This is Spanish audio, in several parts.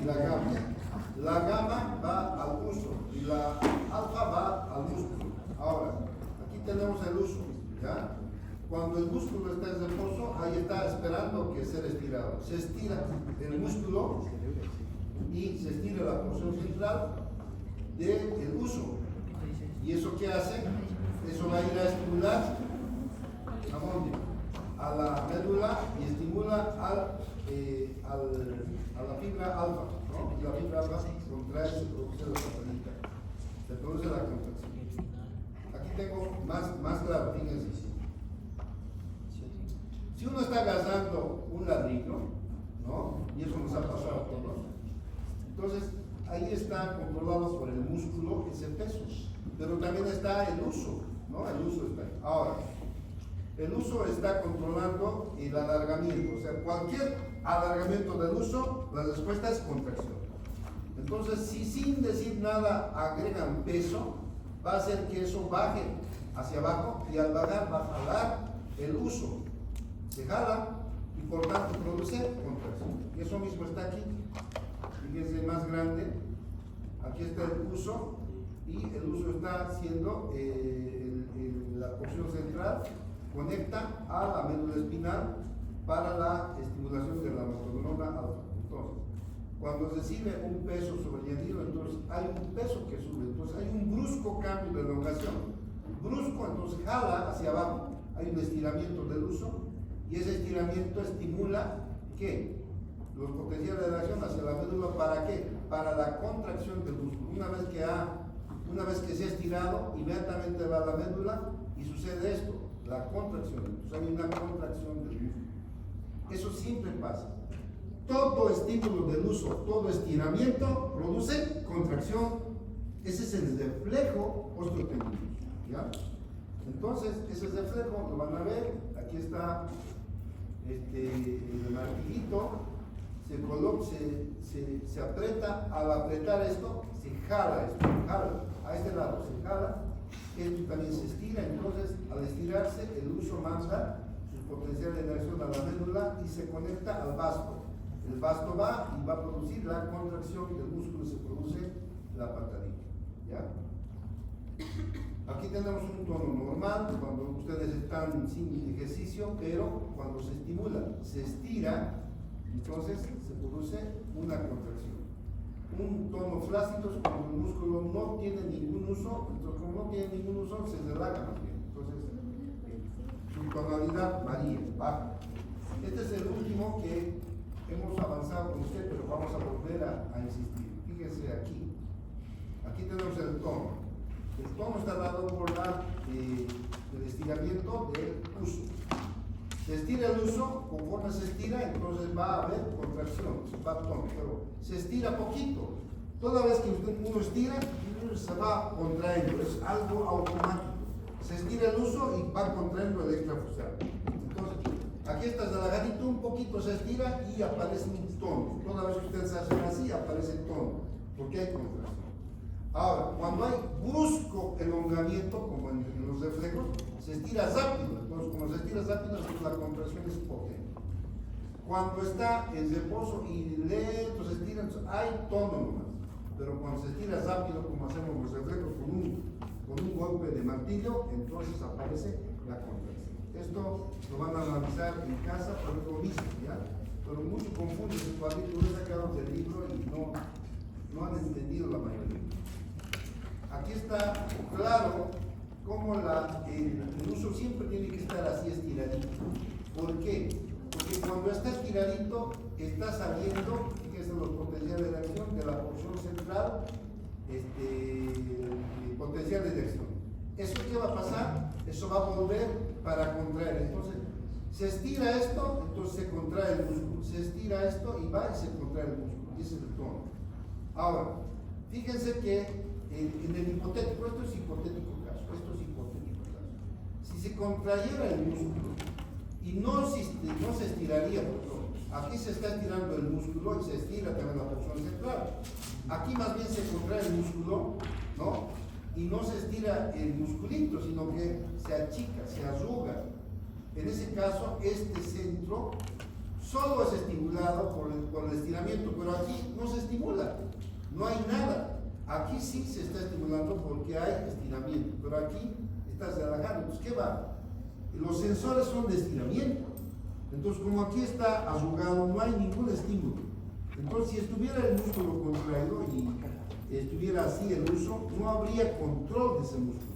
y la gamma. La gamma va al uso y la alfa va al músculo. Ahora, aquí tenemos el uso, ¿ya? Cuando el músculo está en reposo, ahí está esperando que sea estirado. Se estira el músculo y se estira la porción central del uso. ¿Y eso qué hace? Eso va a ir a estimular ¿a dónde? A la médula y estimula a la fibra alfa, ¿no? Y la fibra alfa contrae, se produce la patalita, se produce la contracción. Aquí tengo más claro, fíjense. Si uno está agarrando un ladrillo, ¿no? Y eso nos ha pasado a todos, entonces ahí está controlado por el músculo ese peso, pero también está el uso, ¿no? El uso está ahí. Ahora, el uso está controlando el alargamiento, o sea, cualquier alargamiento del uso, la respuesta es contracción. Entonces, si sin decir nada agregan peso, va a hacer que eso baje hacia abajo y al bajar va a jalar el uso. Se jala y por tanto produce contracción. Y eso mismo está aquí. Fíjense más grande. Aquí está el uso y el uso está haciendo la porción central, conecta a la médula espinal para la estimulación de la motoneuronal alfa. Entonces, cuando recibe un peso sobreañadido, entonces hay un peso que sube, entonces hay un brusco cambio de elongación, brusco, entonces jala hacia abajo, hay un estiramiento del uso y ese estiramiento estimula ¿qué? Los potenciales de acción hacia la médula. ¿Para qué? Para la contracción del músculo. Una vez que se ha estirado, inmediatamente va a la médula y sucede esto, la contracción. Entonces hay una contracción del músculo. Eso siempre pasa. Todo estímulo del uso, todo estiramiento produce contracción. Ese es el reflejo osteotendinoso, ¿ya? Entonces, ese reflejo lo van a ver. Aquí está el martillito. Se aprieta. Al apretar esto, se jala esto, a este lado se jala. Esto también se estira. Entonces, al estirarse, el uso manda su potencial de acción a la médula y se conecta al vasto. El vasto va y va a producir la contracción del músculo, se produce la patadilla, ¿ya? Aquí tenemos un tono normal cuando ustedes están sin ejercicio, pero cuando se estimula, se estira, entonces se produce una contracción. Un tono flácido es cuando el músculo no tiene ningún uso, entonces como no tiene ningún uso, se relaja más bien. Entonces, su tonalidad varía, baja. Este es el último que hemos avanzado con usted, pero vamos a volver a insistir. Fíjense aquí. Aquí tenemos el tono. El tono está dado por el estiramiento del uso. Se estira el uso, conforme se estira, entonces va a haber contracción, va a tono, pero se estira poquito. Toda vez que uno estira, se va contrayendo, es algo automático. Se estira el uso y va contrayendo el extrafusial. Entonces, aquí está relajadito, un poquito se estira y aparece un tono. Toda vez que ustedes hacen así, aparece tono, porque hay contracción. Ahora, cuando hay brusco elongamiento, como en los reflejos, se estira rápido. Entonces, como se estira rápido, entonces la contracción es potente. Cuando está en reposo y lento se estira, entonces hay tono nomás. Pero cuando se estira rápido, como hacemos los reflejos con un golpe de martillo, entonces aparece la contracción. Esto lo van a analizar en casa, pero es lo mismo, ¿ya? Pero muchos confunden el cuadrito, lo he sacado del libro y no han entendido la mayoría. Aquí está claro cómo el uso siempre tiene que estar así estiradito. ¿Por qué? Porque cuando está estiradito, está saliendo, fíjense los potenciales de acción de la porción central, potenciales de acción. ¿Eso qué va a pasar? Eso va a volver para contraer. Entonces, se estira esto, entonces se contrae el músculo. Se estira esto y va y se contrae el músculo. Y ese es el tono. Ahora, fíjense que en el hipotético, esto es hipotético caso. Si se contrayera el músculo y no se estiraría, aquí se está estirando el músculo y se estira también la porción central. Aquí más bien se contrae el músculo, ¿no? Y no se estira el musculito, sino que se achica, se arruga. En ese caso, este centro solo es estimulado por el estiramiento, pero aquí no se estimula. no hay nada. Aquí sí se está estimulando porque hay estiramiento, pero aquí estás relajando. Entonces, ¿qué va? Los sensores son de estiramiento. Entonces, como aquí está arrugado, no hay ningún estímulo. Entonces, si estuviera el músculo contraído y estuviera así el uso, no habría control de ese músculo.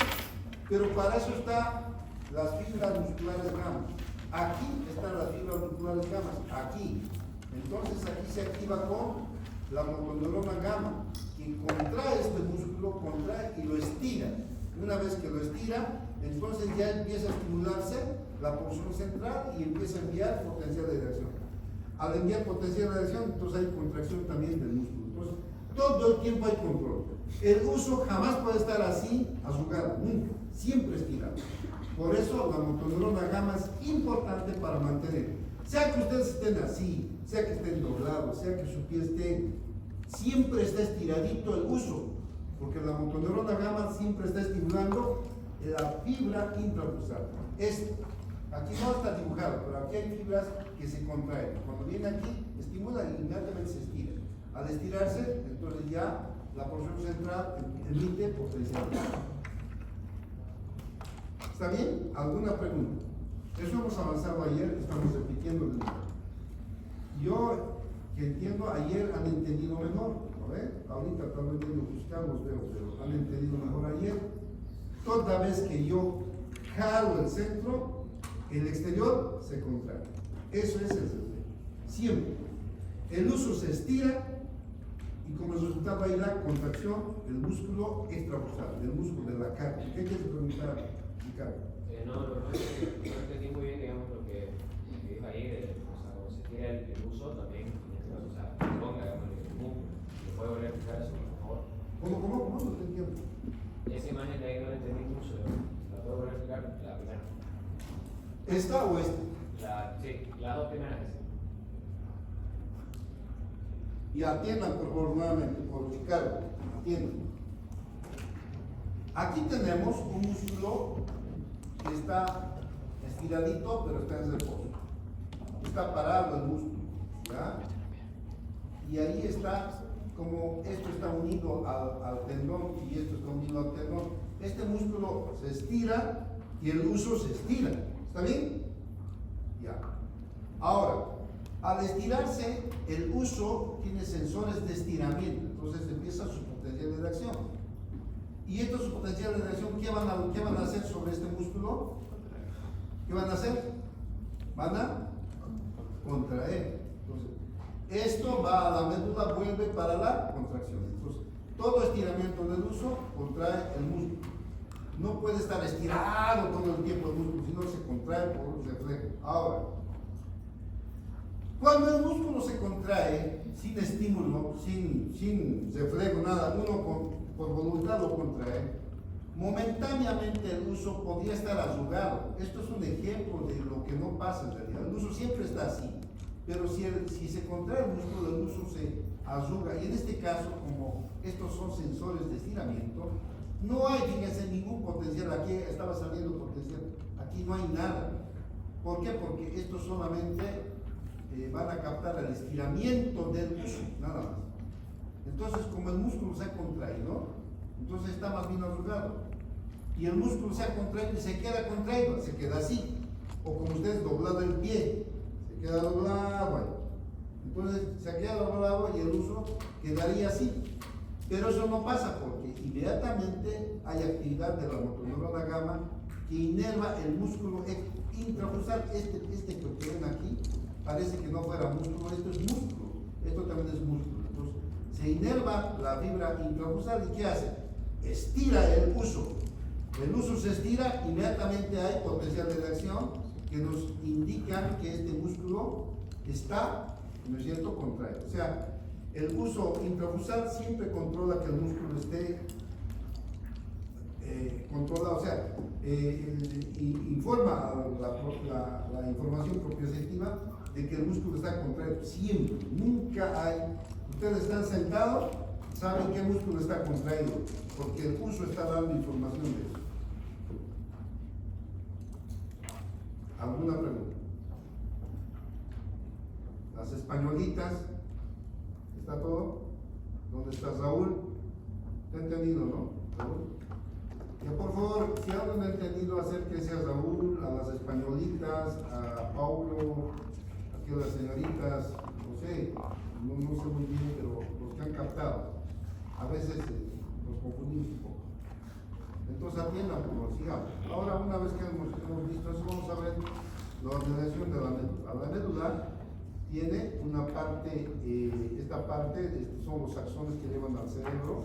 Pero para eso están las fibras musculares gamma. Aquí están las fibras musculares gamma, aquí. Entonces, aquí se activa con la motoneurona gamma, que contrae este músculo, contrae y lo estira. Una vez que lo estira, entonces ya empieza a estimularse la porción central y empieza a enviar potencial de reacción. Al enviar potencial de reacción, entonces hay contracción también del músculo. Entonces, todo el tiempo hay control. El uso jamás puede estar así, arrugado, nunca, siempre estirado. Por eso la motoneurona gamma es importante para mantener. Sea que ustedes estén así, sea que estén doblados, sea que su pie esté, siempre está estiradito el uso, porque la motoneurona gamma siempre está estimulando la fibra intraocular. Esto, aquí no está dibujado, pero aquí hay fibras que se contraen. Cuando viene aquí, estimula y inmediatamente se estira. Al estirarse, entonces ya la porción central emite potencial. ¿Está bien? ¿Alguna pregunta? Eso hemos avanzado ayer, estamos repitiendo el libro. Yo que entiendo, ayer han entendido mejor, ¿no ven? Ahorita tal vez medio buscamos, veo, pero han entendido mejor ayer. Toda vez que yo jalo el centro, el exterior se contrae. Eso es el centro. Siempre. El uso se estira y como resultado hay la contracción del músculo extraocular, del músculo de la cara. ¿Qué quieres preguntar, Ricardo? No entendí muy bien, digamos, lo que dijo ahí, o sea, cuando se tira el uso también, en este caso, o sea, ponga, digamos, el músculo. ¿Me puede volver a explicar eso, por favor? ¿Cómo? No te entiendo. Esa imagen de ahí no la entendí mucho, ¿la puedo volver a explicar? La primera. ¿Esta o esta? Sí, las dos primeras. Y atiendan por favor nuevamente, por Ricardo, atiendan. Aquí tenemos un músculo que está estiradito, pero está en reposo. Está parado el músculo, ¿ya? Y ahí está, como esto está unido al tendón y esto está unido al tendón. Este músculo se estira y el uso se estira. ¿Está bien? Ya. Ahora, al estirarse, el uso tiene sensores de estiramiento, entonces empieza su potencial de reacción. Y estos potenciales de reacción, ¿qué van a hacer sobre este músculo? ¿Qué van a hacer? Van a contraer. Entonces, esto va a la médula, vuelve para la contracción. Entonces, todo estiramiento del uso contrae el músculo. No puede estar estirado todo el tiempo el músculo, sino se contrae por reflejo. Ahora, cuando el músculo se contrae sin estímulo, sin reflejo, nada, uno por voluntad lo contrae, momentáneamente el uso podría estar arrugado. Esto es un ejemplo de lo que no pasa en realidad. El uso siempre está así, pero si se contrae el músculo, el uso se arruga. Y en este caso, como estos son sensores de estiramiento, no hay, fíjense, ningún potencial. Aquí estaba saliendo potencial, aquí no hay nada. ¿Por qué? Porque esto solamente van a captar el estiramiento del uso, nada más. Entonces, como el músculo se ha contraído, entonces está más bien arrugado. Y el músculo se ha contraído y se queda contraído, se queda así. O como ustedes doblado el pie, se queda doblado ahí. Entonces se ha quedado doblado y el uso quedaría así. Pero eso no pasa porque inmediatamente hay actividad de la motoneurona gamma que inerva el músculo intraocular. Este que ven aquí parece que no fuera músculo, esto es músculo, esto también es músculo. Entonces se inerva la fibra intraocular y ¿qué hace? Estira el uso. El uso se estira, inmediatamente hay potencial de reacción que nos indican que este músculo está, ¿no es cierto?, contraído. O sea, el uso intraocular siempre controla que el músculo esté controlado, o sea, informa la información proprioceptiva de que el músculo está contraído, siempre, nunca hay. Ustedes están sentados, saben qué músculo está contraído, porque el uso está dando información de eso. ¿Alguna pregunta? Las españolitas, ¿está todo? ¿Dónde está Raúl? ¿Te ha entendido, no? Raúl. Ya, por favor, si alguien ha entendido, acérquese a Raúl, a las españolitas, a Paulo, aquí a las señoritas, no sé, no sé muy bien, pero los que han captado. A veces nos confundimos un poco. Entonces atiendan como sigamos. Ahora, una vez que hemos visto eso, vamos a ver la ordenación de la médula. La médula tiene una parte, esta parte son los axones que llevan al cerebro,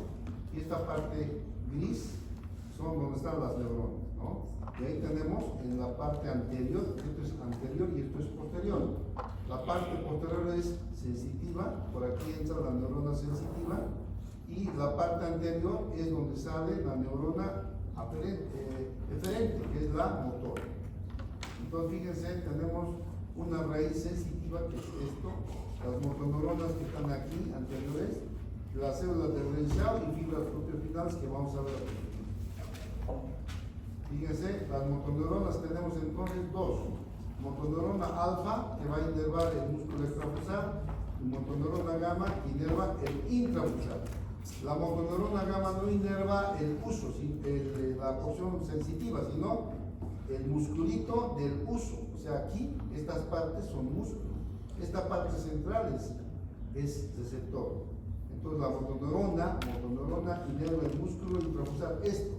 y esta parte gris son donde están las neuronas, ¿no? Y ahí tenemos en la parte anterior, esto es anterior y esto es posterior. La parte posterior es sensitiva, por aquí entra la neurona sensitiva, y la parte anterior es donde sale la neurona eferente, que es la motora. Entonces fíjense, tenemos una raíz sensitiva, que es esto, las motoneuronas que están aquí, anteriores, las células de Renshaw y fibras proteofinales que vamos a ver aquí. Fíjense, las motoneuronas tenemos entonces dos. Motoneurona alfa, que va a inervar el músculo extrafusal, y motoneurona gamma, que inerva el intrafusal. La motoneurona gamma no inerva el uso, la porción sensitiva, sino el musculito del uso. O sea, aquí estas partes son músculos. Esta parte central es receptor. Entonces la motoneurona inerva el músculo intrafusal, esto,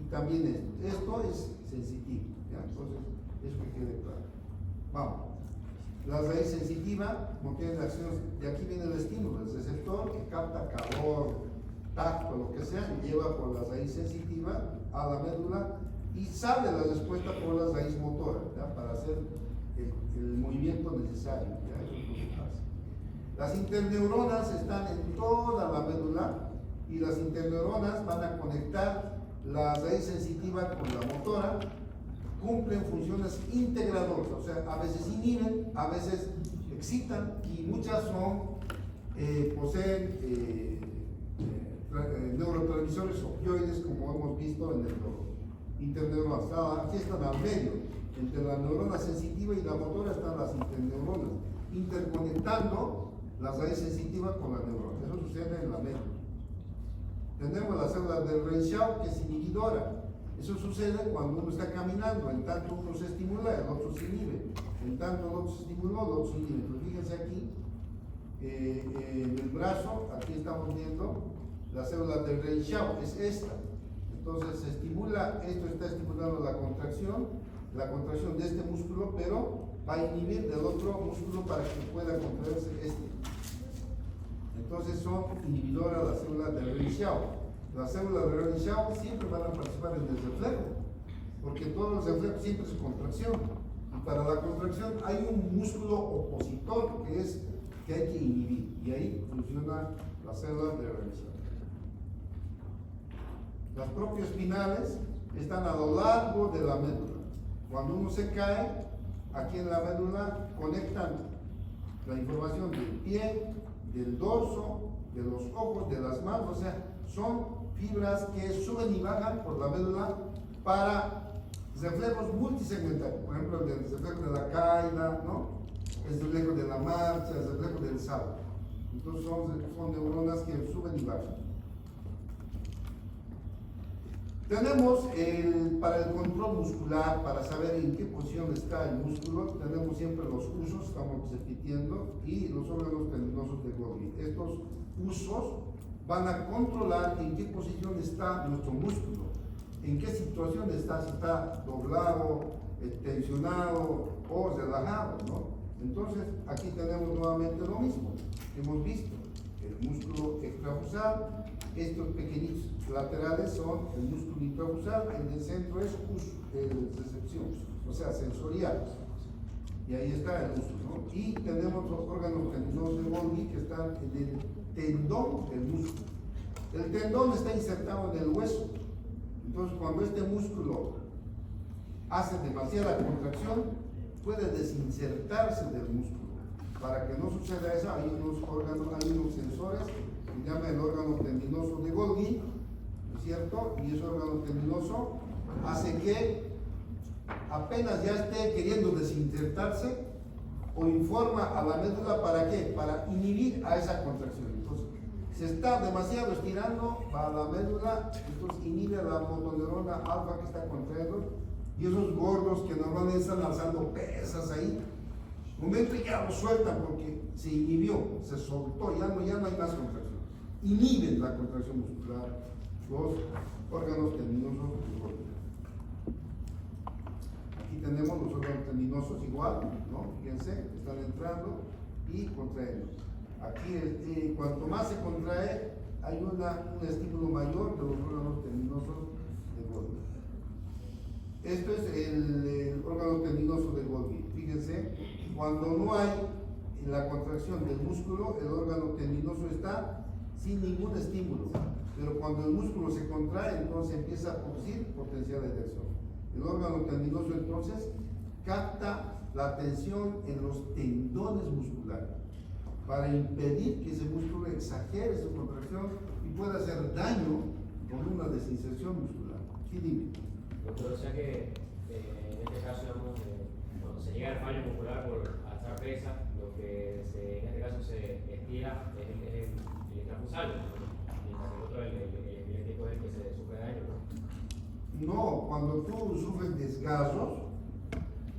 y también esto. Esto es sensitivo, ¿ya? Entonces, eso que quede claro. Vamos. La raíz sensitiva contiene las acciones, de aquí viene el estímulo, el receptor que capta calor, tacto, lo que sea, y lleva por la raíz sensitiva a la médula y sale la respuesta por la raíz motora, ¿ya? Para hacer el movimiento necesario, ¿ya? Eso es lo que pasa. Las interneuronas están en toda la médula y las interneuronas van a conectar la raíz sensitiva con la motora, cumplen funciones integradoras, o sea, a veces inhiben, a veces excitan y muchas poseen neurotransmisores opioides, como hemos visto en el interneuronal. Aquí están al medio, entre la neurona sensitiva y la motora están las interneuronas, interconectando la raíz sensitiva con la neurona. Eso sucede en la médula. Tenemos la célula del Renshaw, que es inhibidora. Eso sucede cuando uno está caminando, en tanto uno se estimula, el otro se inhibe. En tanto el otro se estimuló, el otro se inhibe. Pero fíjense aquí, en el brazo, aquí estamos viendo la célula del Renshaw, es esta. Entonces se estimula, esto está estimulando la contracción de este músculo, pero va a inhibir del otro músculo para que pueda contraerse este. Entonces son inhibidoras las células del Renshaw. Las células de Renshaw siempre van a participar en el reflejo, porque todos los reflejos siempre es contracción. Y para la contracción hay un músculo opositor que hay que inhibir, y ahí funciona la célula de Renshaw. Las propioespinales están a lo largo de la médula. Cuando uno se cae, aquí en la médula conectan la información del pie, del dorso, de los ojos, de las manos, o sea, son fibras que suben y bajan por la médula para reflejos multisegmentarios, por ejemplo, el reflejo de la caída, ¿no? El reflejo de la marcha, el reflejo del salto. Entonces son neuronas que suben y bajan. Tenemos para el control muscular, para saber en qué posición está el músculo, tenemos siempre los usos, estamos repitiendo, y los órganos tendinosos de Golgi. Estos usos van a controlar en qué posición está nuestro músculo, en qué situación está, si está doblado, tensionado o relajado, ¿no? Entonces, aquí tenemos nuevamente lo mismo. Hemos visto el músculo extrafusal, estos pequeñitos laterales son el músculo intrafusal, el del centro es recepción, o sea, sensorial. Y ahí está el uso, ¿no? Y tenemos los órganos tendinosos de Golgi que están en el tendón del músculo. El tendón está insertado en el hueso. Entonces, cuando este músculo hace demasiada contracción, puede desinsertarse del músculo. Para que no suceda eso, hay unos órganos, hay unos sensores que se llama el órgano tendinoso de Golgi, ¿no es cierto? Y ese órgano tendinoso hace que apenas ya esté queriendo desinsertarse, o informa a la médula para qué, para inhibir a esa contracción. Entonces se está demasiado estirando para la médula, entonces inhibe la motoneurona alfa que está contraído, y esos gordos que normalmente están alzando pesas ahí, momento ya lo sueltan porque se inhibió, se soltó, ya no hay más contracción. Inhiben la contracción muscular los órganos tendinosos del golgi. Aquí tenemos los órganos tendinosos igual, ¿no? Fíjense, están entrando y contrayendo. Aquí, cuanto más se contrae, hay un estímulo mayor de los órganos tendinosos del Golgi. Esto es el órgano tendinoso del Golgi. Fíjense, cuando no hay la contracción del músculo, el órgano tendinoso está sin ningún estímulo. Pero cuando el músculo se contrae, entonces empieza a producir potencial de erección. El órgano tendinoso entonces capta la tensión en los tendones musculares para impedir que ese músculo exagere su contracción y pueda hacer daño con una desinserción muscular. ¿Qué dime? Doctor, o sea que en este caso, digamos, cuando se llega al fallo muscular por alzar pesa, lo que en este caso se estira es el intrafusal, mientras el otro, el epiléptico, es el que se sufre daño, ¿no? No, cuando tú sufres desgarros,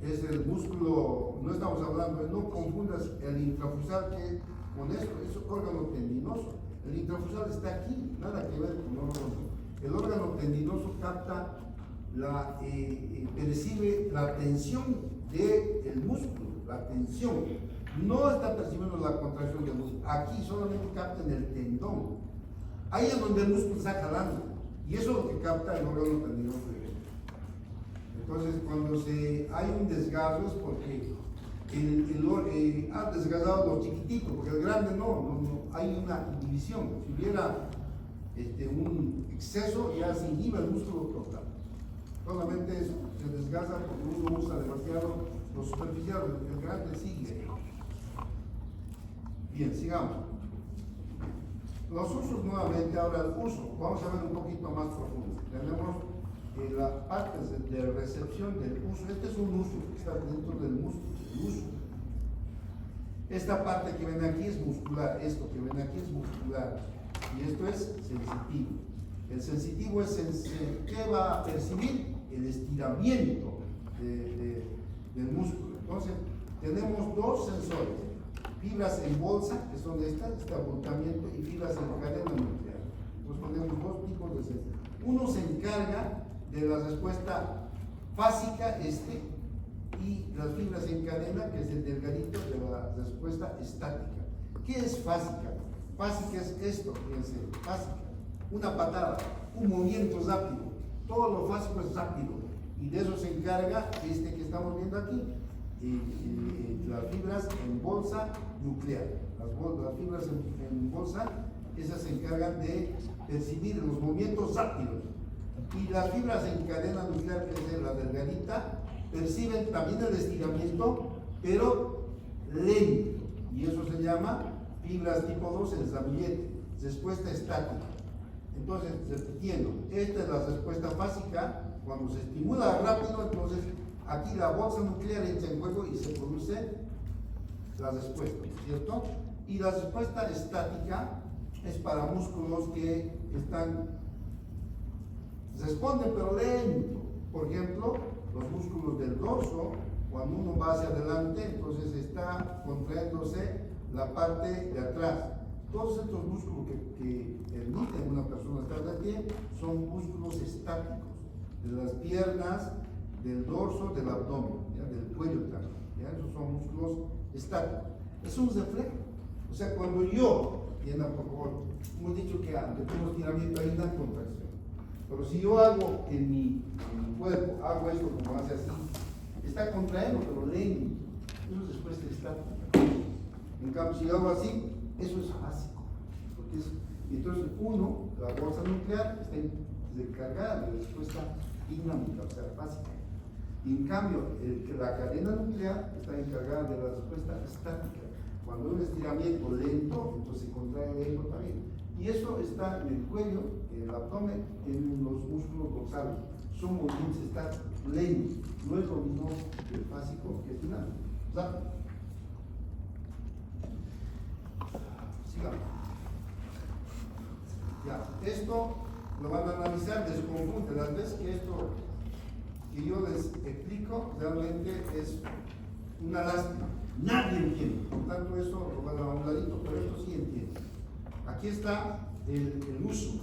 es el músculo, no estamos hablando, no confundas el intrafusal con esto, es órgano tendinoso. El intrafusal está aquí, nada que ver con el órgano. El órgano tendinoso capta, percibe la tensión del músculo, la tensión. No está percibiendo la contracción del músculo. Aquí solamente capta en el tendón. Ahí es donde el músculo está jalando. Y eso es lo que capta el órgano tendinoso. Entonces, cuando hay un desgarro es porque ha desgarrado los chiquititos, porque el grande no hay una inhibición. Si hubiera un exceso, ya se inhibe el músculo total. Solamente eso, se desgasta porque uno usa demasiado lo superficial, el grande sigue. Bien, sigamos. Los usos nuevamente, ahora el uso, vamos a ver un poquito más profundo. Tenemos la parte de recepción del uso. Este es un uso que está dentro del músculo, el uso. Esta parte que ven aquí es muscular, esto que ven aquí es muscular, y esto es sensitivo. El sensitivo es ¿qué va a percibir? El estiramiento del músculo. Entonces, tenemos dos sensores: fibras en bolsa, que son este abultamiento, y fibras en cadena nuclear. Entonces, tenemos dos tipos de sensores. Uno se encarga de la respuesta fásica, y las fibras en cadena, que es el delgadito, de la respuesta estática. ¿Qué es fásica? Fásica es esto, fíjense, fásica. Una patada, un movimiento rápido. Todo lo fásico es rápido. Y de eso se encarga que estamos viendo aquí. Las fibras en bolsa nuclear. Las fibras en bolsa, esas se encargan de percibir los movimientos rápidos. Y las fibras en cadena nuclear, que es la delgadita, perciben también el estiramiento, pero lento. Y eso se llama fibras tipo 2, el ramillete, respuesta estática. Entonces, repitiendo, esta es la respuesta fásica. Cuando se estimula rápido, entonces aquí la bolsa nuclear entra en juego y se produce la respuesta, ¿cierto? Y la respuesta estática es para músculos que responden pero lento. Por ejemplo, los músculos del dorso, cuando uno va hacia adelante, entonces está contrayéndose la parte de atrás. Todos estos músculos que permiten a una persona estar de pie son músculos estáticos, de las piernas, del dorso, del abdomen, ¿ya? Del cuello también. ¿Ya? Esos son músculos estáticos. Es un reflejo. O sea, cuando yo, Diana, por favor, hemos dicho que ante todo estiramiento hay una contracción. Pero si yo hago en mi cuerpo, hago esto como hace así, está contrayendo, pero lento. Eso es respuesta estática. En cambio, si yo hago así, eso es básico. Entonces, la bolsa nuclear está encargada de respuesta dinámica, o sea, básica. Y en cambio, la cadena nuclear está encargada de la respuesta estática. Cuando hay un estiramiento lento, entonces se contrae lento también. Y eso está en el cuello, en el abdomen, en los músculos dorsales. Son movimientos estáticos, lentos. No es lo mismo el básico que el dinámico. Rápido. Sigamos. Ya, esto lo van a analizar, desconjunte. Las veces que esto que yo les explico realmente es una lástima. Nadie entiende. Por tanto, eso lo van a dar a un ladito, pero esto sí entiende. Aquí está el uso.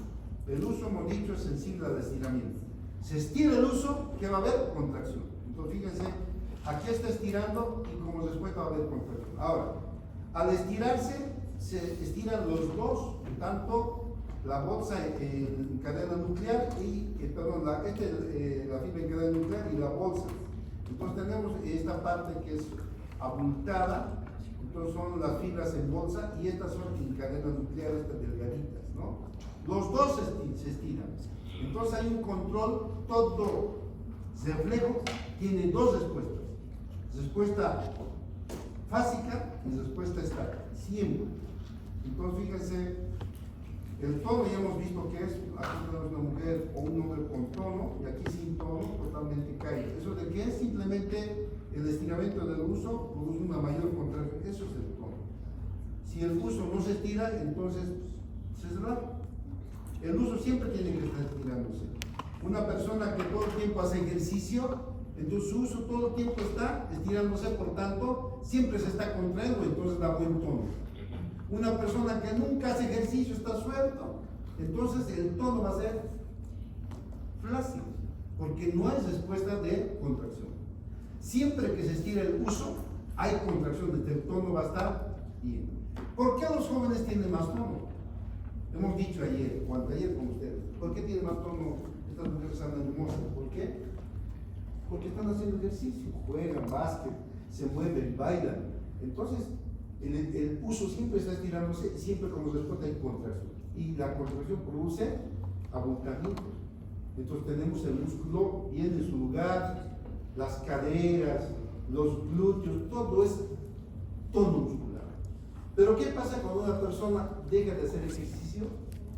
El uso, hemos dicho, es sensible al estiramiento. Se estira el uso, ¿qué va a haber? Contracción. Entonces, fíjense, aquí está estirando y como respuesta va a haber contracción. Ahora, al estirarse, se estiran los dos, tanto la bolsa en cadena nuclear y, perdón, la fibra en cadena nuclear y la bolsa. Entonces tenemos esta parte que es abultada, entonces son las fibras en bolsa y estas son en cadena nuclear, estas delgaditas, ¿no? Los dos se estiran. Entonces hay un control, todo reflejo tiene dos respuestas. Respuesta fásica y respuesta estática, siempre. Entonces fíjense, el tono ya hemos visto que es, aquí tenemos una mujer o un hombre con tono y aquí sin tono, totalmente caído. ¿Eso de qué es? Simplemente el estiramiento del uso produce una mayor contracción, eso es el tono. Si el uso no se estira, entonces se cerra. El uso siempre tiene que estar estirándose. Una persona que todo el tiempo hace ejercicio, entonces su uso todo el tiempo está estirándose, por tanto, siempre se está contrayendo, entonces da buen tono. Una persona que nunca hace ejercicio está suelto, entonces el tono va a ser flácido, porque no hay respuesta de contracción. Siempre que se estira el uso, hay contracción, el tono va a estar bien. ¿Por qué los jóvenes tienen más tono? Hemos dicho ayer, o anteayer con ustedes, ¿por qué tienen más tono estas mujeres tan hermosas? ¿Por qué? Porque están haciendo ejercicio, juegan básquet, se mueven, bailan. Entonces, el uso siempre está estirándose, siempre como respuesta hay contracción. Y la contracción produce abultamiento. Entonces tenemos el músculo bien en su lugar, las caderas, los glúteos, todo es tono muscular. Pero ¿qué pasa cuando una persona deja de hacer ejercicio?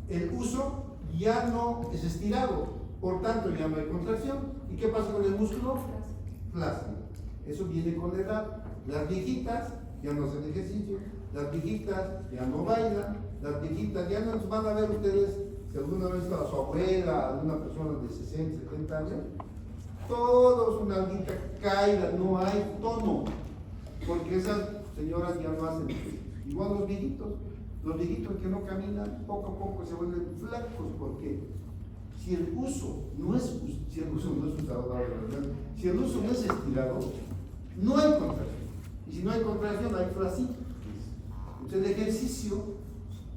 El uso ya no es estirado, por tanto ya no hay contracción. ¿Y qué pasa con el músculo? Flácido. Eso viene con la edad. Las viejitas ya no hacen ejercicio, las viejitas ya no bailan, las viejitas ya no van a ver ustedes, si alguna vez a su abuela, alguna persona de 60, 70 años, todos una alguita caída, no hay tono, porque esas señoras ya no hacen ejercicio. Igual los viejitos que no caminan, poco a poco se vuelven flacos, porque si el uso no es usado, si el uso no es estirado, no hay contracción. Y si no hay contracción, hay flacidez. Entonces el ejercicio,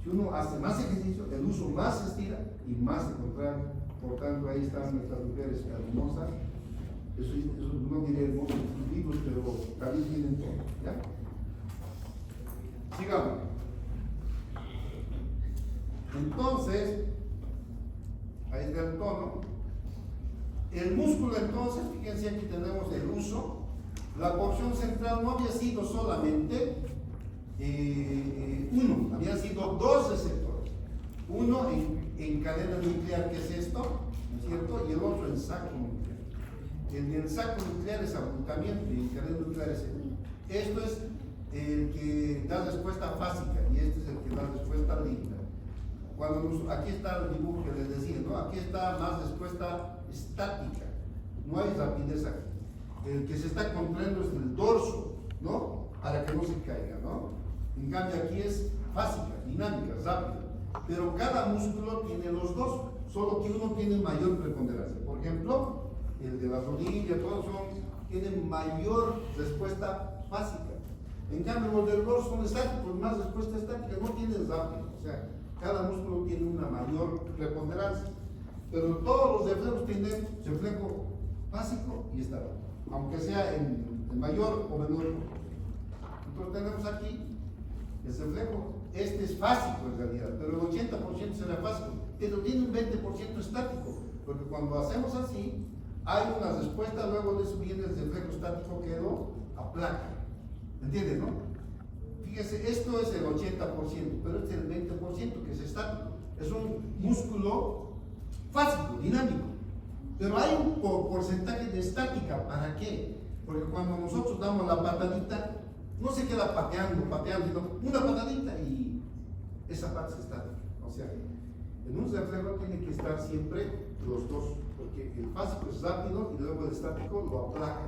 si uno hace más ejercicio, el uso más se estira y más se contrae. Por tanto, ahí están nuestras mujeres hermosas. Eso no diré hermosos vivos, pero también tienen todo. ¿Ya? Sigamos. Entonces, ahí está el tono. El músculo, entonces, fíjense, aquí tenemos el uso. La porción central no había sido solamente uno, habían sido dos receptores. Uno en cadena nuclear, que es esto, ¿no es cierto? Y el otro en saco nuclear. El del saco nuclear es abultamiento y en cadena nuclear es el. Esto es el que da respuesta básica y este es el que da respuesta linda. Aquí está el dibujo que les decía, ¿no? Aquí está más respuesta estática, no hay rapidez aquí. El que se está contrayendo es el dorso, ¿no? Para que no se caiga, ¿no? En cambio aquí es básica, dinámica, rápida. Pero cada músculo tiene los dos, solo que uno tiene mayor preponderancia. Por ejemplo, el de la rodilla, todos tienen mayor respuesta básica. En cambio, los del dorso son estáticos, más respuesta estática, no tienen rápida. O sea, cada músculo tiene una mayor preponderancia. Pero todos los reflejos tienen reflejo básico y estático, aunque sea en mayor o menor. Entonces tenemos aquí el reflejo. Este es básico en realidad, pero el 80% será básico, pero tiene un 20% estático, porque cuando hacemos así, hay una respuesta, luego de eso viene el reflejo estático que lo aplaca. ¿Entienden, no? Fíjese, esto es el 80%, pero este es el 20% que es estático. Es un músculo básico, dinámico. Pero hay un porcentaje de estática. ¿Para qué? Porque cuando nosotros damos la patadita, no se queda pateando, sino una patadita y esa parte es estática. O sea, En un reflejo tiene que estar siempre los dos, porque el básico es rápido y luego el estático lo aplaca,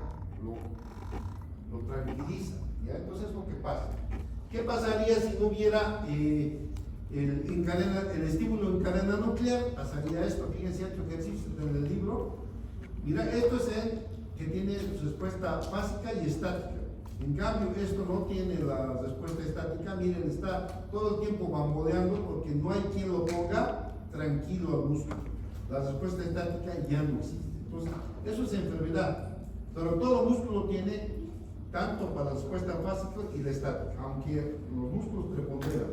lo tranquiliza. ¿Ya? Entonces, lo que pasa. ¿Qué pasaría si no hubiera el estímulo en cadena nuclear? Pasaría esto. Fíjense, otro ejercicio en el libro. Mira, esto es el que tiene respuesta básica y estática. En cambio, esto no tiene la respuesta estática. Miren, está todo el tiempo bamboleando porque no hay quien lo ponga tranquilo al músculo. La respuesta estática ya no existe. Entonces, eso es enfermedad. Pero todo músculo tiene tanto para la respuesta básica y la estática, aunque los músculos preponderan,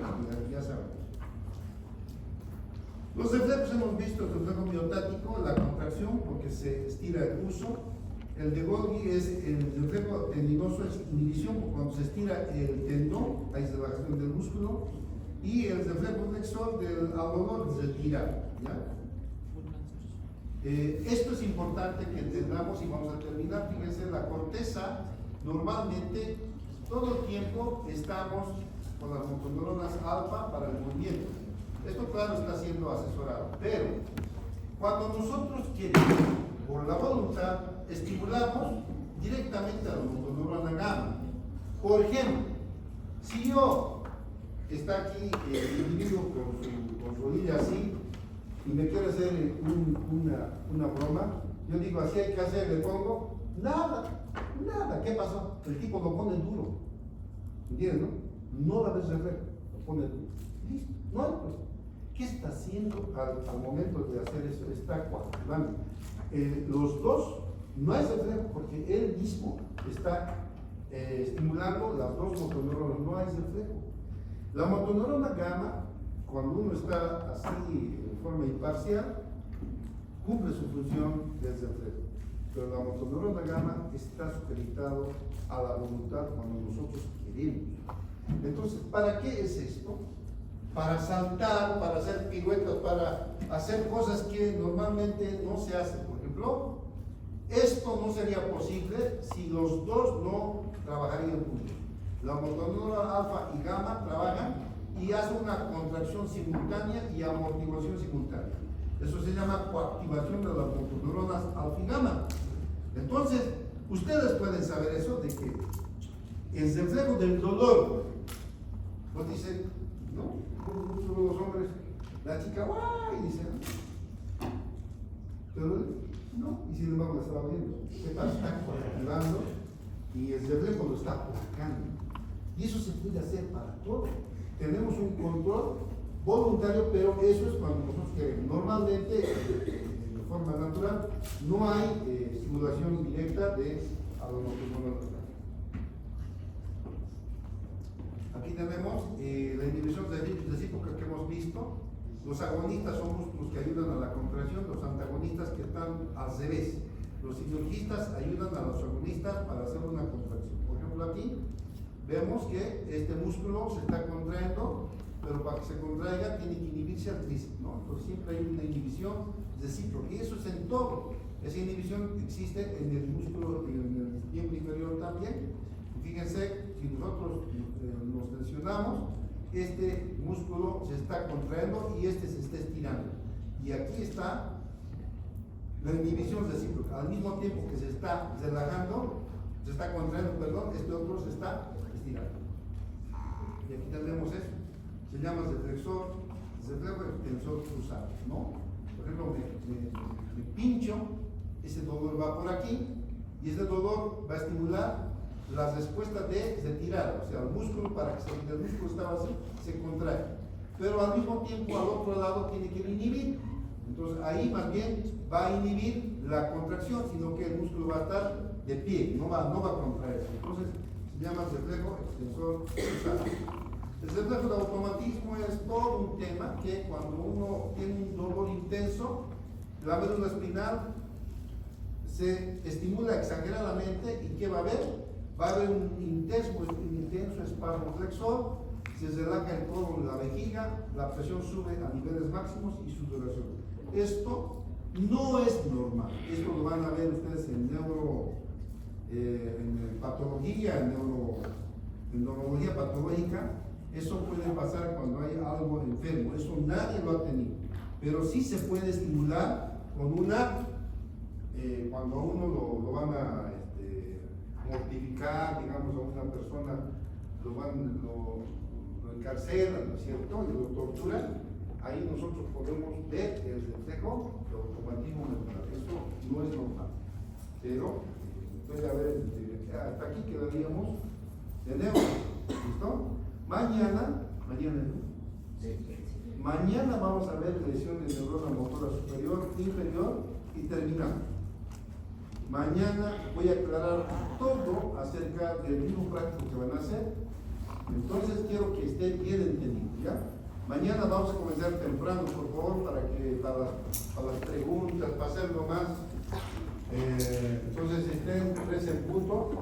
ya sabemos. Los reflejos hemos visto: el reflejo miotático, la contracción, porque se estira el uso. El de Golgi es el reflejo tendinoso, es inhibición, cuando se estira el tendón, hay relajación del músculo. Y el reflejo flexor del dolor es retirar. Esto es importante que entendamos y vamos a terminar. Fíjense, la corteza, normalmente todo el tiempo estamos con las motoneuronas alfa para el movimiento. Esto, claro, está siendo asesorado, pero cuando nosotros queremos, por la voluntad, estimulamos directamente a la motoneurona gamma. Por ejemplo, si yo está aquí el individuo con su rodilla así y me quiere hacer una broma, yo digo, así hay que hacer, le pongo, nada, ¿qué pasó? El tipo lo pone duro, ¿entiendes? No la ves reflejo, lo pone duro, listo, no hay pues. ¿Qué está haciendo al momento de hacer eso? Está coactivando. Los dos, no hay reflejo porque él mismo está estimulando las dos motoneuronas, no hay reflejo. La motoneurona gamma, cuando uno está así de forma imparcial, cumple su función del reflejo. Pero la motoneurona gamma está supeditado a la voluntad cuando nosotros queremos. Entonces, ¿para qué es esto? Para saltar, para hacer piruetas, para hacer cosas que normalmente no se hacen. Por ejemplo, esto no sería posible si los dos no trabajarían juntos. La motoneurona alfa y gamma trabajan y hacen una contracción simultánea y amortiguación simultánea. Eso se llama coactivación de las motoneuronas alfa y gamma. Entonces, ustedes pueden saber eso de que el reflejo del dolor, nos dicen, ¿no? Los hombres, la chica, ¡guay! Dice, ¿te duele? No, y sin embargo la estaba viendo. ¿Qué pasa? Está coactivando y el reflejo lo está aplacando. Y eso se puede hacer para todo. Tenemos un control voluntario, pero eso es cuando nosotros queremos. Normalmente, de forma natural, no hay estimulación directa de adenocarcinoma. Aquí tenemos la inhibición recíproca que hemos visto. Los agonistas son músculos que ayudan a la contracción, los antagonistas que están al revés. Los sinergistas ayudan a los agonistas para hacer una contracción. Por ejemplo, aquí vemos que este músculo se está contrayendo, pero para que se contraiga tiene que inhibirse al tríceps, ¿no? Entonces siempre hay una inhibición recíproca, y eso es en todo. Esa inhibición existe en el músculo, en el miembro inferior también. Fíjense, si nosotros nos tensionamos, este músculo se está contrayendo y este se está estirando. Y aquí está la inhibición recíproca. Al mismo tiempo que se está relajando, se está contrayendo, perdón, este otro se está estirando. Y aquí tenemos eso. Se llama reflejo extensor cruzado, ¿no? Por ejemplo, me pincho, ese dolor va por aquí y ese dolor va a estimular la respuesta de retirada, o sea, el músculo, para que el músculo estaba así, se contrae. Pero al mismo tiempo, al otro lado, tiene que inhibir. Entonces, ahí más bien va a inhibir la contracción, sino que el músculo va a estar de pie, no va a contraerse. Entonces, se llama reflejo extensor cruzado. El reflejo de automatismo es todo un tema que cuando uno tiene un dolor intenso, la médula espinal se estimula exageradamente y ¿qué va a haber? Va a haber un intenso espasmo flexor, se relaja el colon, la vejiga, la presión sube a niveles máximos y sudoración. Esto no es normal. Esto lo van a ver ustedes en patología, en neurología patológica. Eso puede pasar cuando hay algo enfermo. Eso nadie lo ha tenido. pero sí se puede estimular con una, cuando a uno lo van a mortificar, digamos, a una persona, lo encarcelan, ¿no es cierto? Y lo torturan, ahí nosotros podemos ver el reflejo de automatismo mental. Eso no es normal, pero puede haber, hasta aquí quedaríamos. Tenemos, ¿listo? Mañana, mañana vamos a ver lesión de neurona motora superior, inferior y terminal. Mañana voy a aclarar todo acerca del mismo práctico que van a hacer. Entonces quiero que esté bien entendido, ¿ya? Mañana vamos a comenzar temprano, por favor, para las preguntas, para hacerlo más. Entonces estén 3 en punto.